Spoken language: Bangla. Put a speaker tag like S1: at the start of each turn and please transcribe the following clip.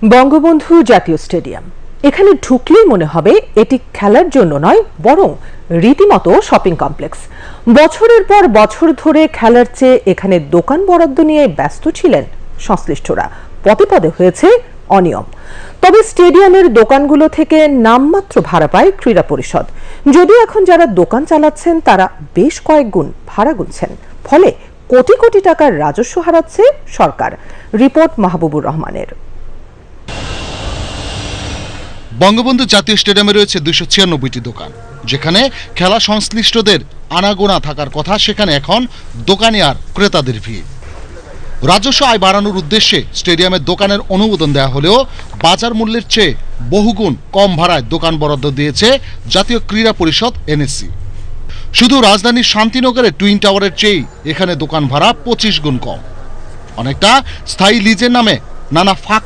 S1: বঙ্গবন্ধু জাতীয় স্টেডিয়াম এখানে ঢুকলেই মনে হবে এটি খেলার জন্য নয় বরং রীতিমতো শপিং কমপ্লেক্স। বছরের পর বছর ধরে খেলার চেয়ে এখানে দোকান বরাদ্দ নিয়ে ব্যস্ত ছিলেন সংশ্লিষ্টরা। পদে পদে হয়েছে অনিয়ম। তবে স্টেডিয়ামের দোকানগুলো থেকে নামমাত্র ভাড়া পায় ক্রীড়া পরিষদ। যদিও এখন যারা দোকান চালাচ্ছেন তারা বেশ কয়েক গুণ ভাড়া গুনছেন, ফলে কোটি কোটি টাকার রাজস্ব হারাচ্ছে সরকার। রিপোর্ট মাহবুবুর রহমানের।
S2: বঙ্গবন্ধু জাতীয় স্টেডিয়ামে রয়েছে 296টি দোকান। যেখানে খেলা সংশ্লিষ্টদের আনাগোনা থাকার কথা, সেখানে এখন দোকানি আর ক্রেতাদের ভিড়। রাজস্ব আয় বাড়ানোর উদ্দেশ্যে স্টেডিয়ামের দোকানের অনুমোদন দেওয়া হলেও বাজার মূল্যের চেয়ে বহুগুণ কম ভাড়ায় দোকান বরাদ্দ দিয়েছে জাতীয় ক্রীড়া পরিষদ NSC। শুধু রাজধানীর শান্তিনগরের টুইন টাওয়ারের চেয়েই এখানে দোকান ভাড়া 25 গুণ কম। অনেকটা স্থায়ী লিজের নামে নানা ফাঁক